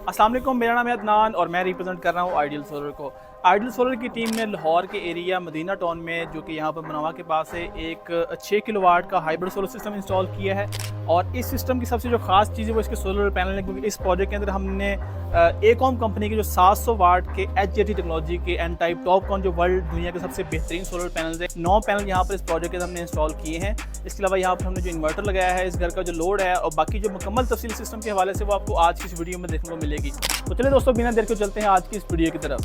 अस्सलाम वालेकुम, मेरा नाम है अदनान और मैं रिप्रेजेंट कर रहा हूँ आइडियल सोलर को। आइडियल सोलर की टीम ने लाहौर के एरिया मदीना टाउन में, जो कि यहाँ पर मनवा के पास है, एक 6 किलोवाट का हाइब्रिड सोलर सिस्टम इंस्टॉल किया है। और इस सिस्टम की सबसे जो खास चीज़ है वो इसके सोलर पैनल है, क्योंकि इस प्रोजेक्ट के अंदर हमने एकॉम कंपनी के जो 700 वाट के एचजेटी टेक्नोलॉजी के एन टाइप टॉप कॉन जो वर्ल्ड दुनिया के सबसे बेहतरीन सोलर पैनल है, 9 पैनल यहाँ पर इस प्रोजेक्ट के अंदर हमने इंस्टॉल किए हैं। इसके अलावा यहाँ पर हमने जो इन्वर्टर लगाया है, इस घर का जो लोड है और बाकी जो मुकम्मल तफसील सिस्टम के हवाले से वो आपको आज की इस वीडियो में देखने को मिलेगी। तो चलिए दोस्तों, बिना देर के चलते हैं आज की इस वीडियो की तरफ।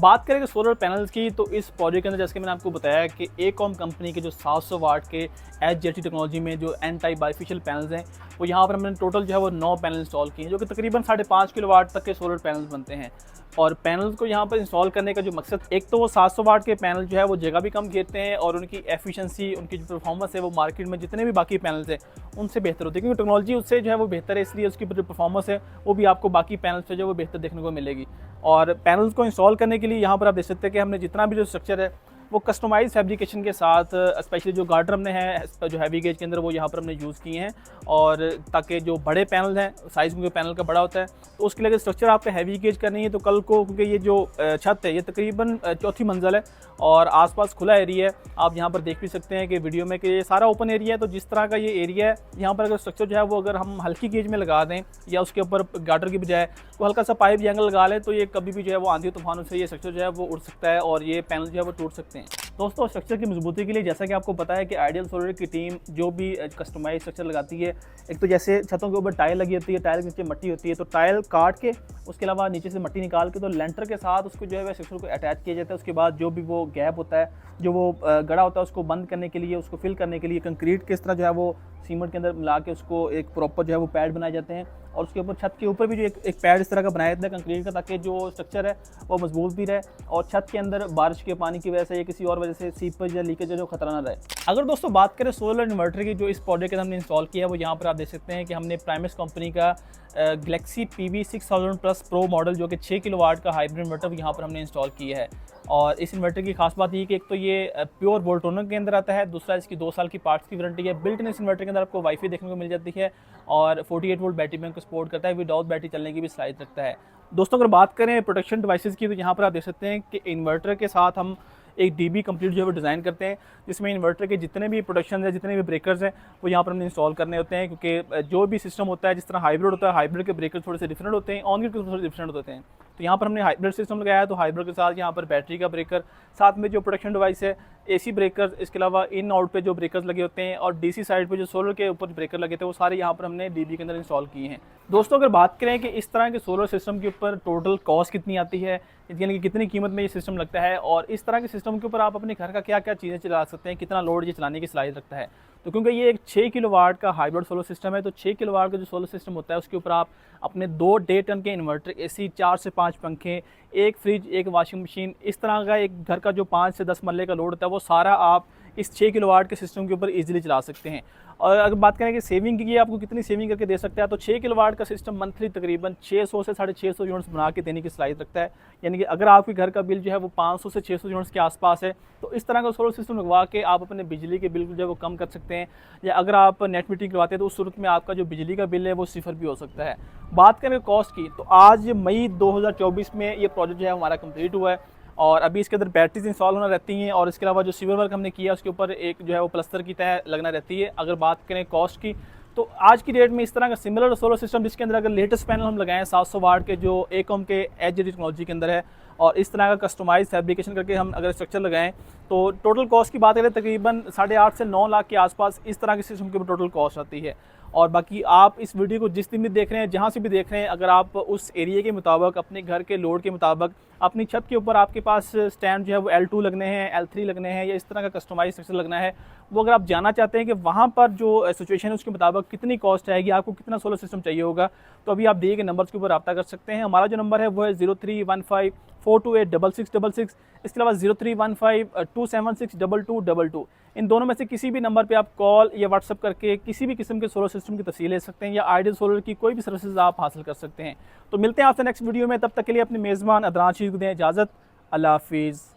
बात करें सोलर पैनल्स की, तो इस प्रोजेक्ट के अंदर जैसे कि मैंने आपको बताया कि एकॉम कंपनी के जो 700 वाट के एचजेटी टेक्नोलॉजी में जो एन टाइप बाइफेशियल पैनल्स हैं, वो यहाँ पर हमने टोटल जो है वो 9 पैनल इंस्टॉल किए हैं, जो कि तकरीबन 5.5 किलोवाट तक के सोलर पैनल्स बनते हैं। और पैनल्स को यहाँ पर इंस्टॉल करने का जो मकसद, एक तो वो 700 वाट के पैनल जो है वो जगह भी कम घेरते हैं और उनकी एफिशिएंसी, उनकी जो परफॉर्मेंस है वो मार्केट में जितने भी बाकी पैनल्स हैं उनसे बेहतर होती है, क्योंकि टेक्नोलॉजी उससे जो है वो बेहतर है, इसलिए उसकी जो परफॉर्मेंस है वो भी आपको बाकी पैनल्स से जो वो बेहतर देखने को मिलेगी। और पैनल्स को इंस्टॉल करने के लिए यहाँ पर आप देख सकते हैं कि हमने जितना भी जो स्ट्रक्चर है वो कस्टमाइज फैब्रिकेशन के साथ, स्पेशली जो गार्डर हमने हैं जो हैवी गेज के अंदर, वो यहाँ पर हमने यूज़ किए हैं। और ताकि जो बड़े पैनल हैं, साइज़ में पैनल का बड़ा होता है, तो उसके लिए अगर स्ट्रक्चर आपको हैवी गेज करनी है तो कल को, क्योंकि ये जो छत है ये तकरीबन 4थी मंजिल है और आसपास खुला एरिया है, आप यहाँ पर देख भी सकते हैं कि वीडियो में कि ये सारा ओपन एरिया है। तो जिस तरह का ये एरिया है, यहाँ पर अगर स्ट्रक्चर जो है वो अगर हम हल्की गेज में लगा दें या उसके ऊपर गार्डर की बजाय तो हल्का सा पाइप एंगल लगा लें, तो ये कभी भी जो है वो आंधी तूफानों से ये स्ट्रक्चर जो है वो उड़ सकता है और ये पैनल जो है वो टूट सकते हैं। दोस्तों, स्ट्रक्चर की मजबूती के लिए जैसा कि आपको पता है कि आइडियल सोलर की टीम जो भी कस्टमाइज स्ट्रक्चर लगाती है, एक तो जैसे छतों के ऊपर टाइल लगी होती है, टाइल के नीचे मट्टी होती है, तो टाइल काट के उसके अलावा नीचे से मट्टी निकाल के तो लेंटर के साथ उसको जो है वह स्ट्रक्चर को अटैच किया जाता है। उसके बाद जो भी वो गैप होता है, जो वो गड़ा होता है, उसको बंद करने के लिए, उसको फिल करने के लिए कंक्रीट किस तरह जो है वो सीमेंट के अंदर मिला के उसको एक प्रॉपर जो है वो पैड बनाए जाते हैं। और उसके ऊपर, छत के ऊपर भी जो एक पैड इस तरह का बनाया जाता है कंक्रीट का, ताकि जो स्ट्रक्चर है वो मजबूत भी रहे और छत के अंदर बारिश के पानी की वजह से या किसी और वजह से सीपेज या लीकेज जो खतरा ना रहे। अगर दोस्तों बात करें सोलर इन्वर्टर की, जो इस प्रोजेक्ट के हमने इंस्टॉल किया है, वो यहाँ पर आप देख सकते हैं कि हमने प्राइमस कंपनी का Galaxy PV6000 plus pro model, जो कि 6 किलोवाट का हाइब्रिड इन्वर्टर यहाँ पर हमने इंस्टॉल किया है। और इस इन्वर्टर की खास बात ये कि एक तो ये प्योर वोल्टोनर के अंदर आता है, दूसरा इसकी 2 साल की पार्ट्स की वारंटी है। बिल्ट इन इस इन्वर्टर के अंदर आपको वाईफाई देखने को मिल जाती है और 48 वोल्ट बैटरी बैंक को सपोर्ट करता है, विदाउट बैटरी चलने की भी सलाहियत रखता है। दोस्तों, अगर बात करें प्रोटेक्शन डिवाइसेस की, तो यहाँ पर आप देख सकते हैं कि इन्वर्टर के साथ हम एक DB कंप्लीट जो है वो डिज़ाइन करते हैं, जिसमें इन्वर्टर के जितने भी प्रोटेक्शन है, जितने भी ब्रेकर्स हैं, वो यहाँ पर हमने इंस्टॉल करने होते हैं। क्योंकि जो भी सिस्टम होता है, जिस तरह हाइब्रिड होता है, हाइब्रिड के ब्रेकर थोड़े से डिफरेंट होते हैं, ऑन ग्रिड के थोड़े डिफरेंट होते हैं। तो यहाँ पर हमने हाइब्रिड सिस्टम लगाया है, तो हाइब्रिड के साथ यहाँ पर बैटरी का ब्रेकर, साथ में जो प्रोटेक्शन डिवाइस है, AC ब्रेकर, इसके अलावा इन आउट पे जो ब्रेकर्स लगे होते हैं और DC साइड पे जो सोलर के ऊपर ब्रेकर लगे थे, वो सारे यहाँ पर हमने DB के अंदर इंस्टॉल किए हैं। दोस्तों, अगर बात करें कि इस तरह के सोलर सिस्टम के ऊपर टोटल कॉस्ट कितनी आती है, यानी कि कितनी कीमत में ये सिस्टम लगता है और इस तरह के सिस्टम के ऊपर आप अपने घर का क्या क्या चीज़ें चला सकते हैं, कितना लोड ये चलाने की सलाहियत रखता है, तो क्योंकि ये एक 6 किलोवाट का हाइब्रिड सोलर सिस्टम है, तो 6 किलोवाट का जो सोलर सिस्टम होता है उसके ऊपर आप अपने 2 1.5 टन के इन्वर्टर, AC, 4 से 5 पंखे, एक फ्रिज, एक वॉशिंग मशीन, इस तरह का एक घर का जो 5 से 10 मरले का लोड होता है, वो सारा आप इस 6 किलोवाट के सिस्टम के ऊपर इजीली चला सकते हैं। और अगर बात करें कि सेविंग की, आपको कितनी सेविंग करके दे सकता है, तो 6 किलोवाट का सिस्टम मंथली तकरीबन 600 से 650 यूनिट्स बना के देने की सलाहियत रखता है। यानी कि अगर आपके घर का बिल जो है वो 500 से 600 यूनिट्स के आसपास है, तो इस तरह का सोलर सिस्टम लगवा के आप अपने बिजली के बिल जो है वो कम कर सकते हैं। या अगर आप नेट मीटरिंग करवाते हैं तो उस सूरत में आपका जो बिजली का बिल है वो 0 भी हो सकता है। बात करें कॉस्ट की, तो आज मई 2024 में ये प्रोजेक्ट जो है हमारा कंप्लीट हुआ है और अभी इसके अंदर बैटरीज इंस्टॉल होना रहती हैं और इसके अलावा जो सिविल वर्क हमने किया उसके ऊपर एक जो है वो प्लस्तर की तह लगना रहती है। अगर बात करें कॉस्ट की, तो आज की डेट में इस तरह का सिमिलर सोलर सिस्टम, जिसके अंदर अगर लेटेस्ट पैनल हम लगाएं 700 वाट के जो एकॉम के एचजेटी टेक्नोलॉजी के अंदर है, और इस तरह का कस्टमाइज फैब्रिकेशन करके हम अगर स्ट्रक्चर लगाएं, तो टोटल कॉस्ट की बात करें तकरीबन 8.5 से 9 लाख के आसपास इस तरह के सिस्टम के ऊपर टोटल कॉस्ट आती है। और बाकी आप इस वीडियो को जिस दिन भी देख रहे हैं, जहाँ से भी देख रहे हैं, अगर आप उस एरिया के मुताबिक, अपने घर के लोड के मुताबिक, अपनी छत के ऊपर आपके पास स्टैंड जो है वो L2 लगने हैं, L3 लगने हैं या इस तरह का कस्टमाइज स्ट्रक्चर लगना है, वो अगर आप जानना चाहते हैं कि वहाँ पर जो सिचुएशन है उसके मुताबिक कितनी कॉस्ट आएगी, आपको कितना सोलर सिस्टम चाहिए होगा, तो अभी आप दिए गए नंबर्स के ऊपर रब्ता कर सकते हैं। हमारा जो नंबर है वो है 0315428666, इसके अलावा 031527622222। इन दोनों में से किसी भी नंबर पे आप कॉल या व्हाट्सअप करके किसी भी किस्म के सोलर सिस्टम की तफसील ले सकते हैं या आइडियल सोलर की कोई भी सर्विसेज आप हासिल कर सकते हैं। तो मिलते हैं आपसे नेक्स्ट वीडियो में, तब तक के लिए अपने मेज़बान अदनान शीर को दें इजाज़त। अल्लाह हाफिज़।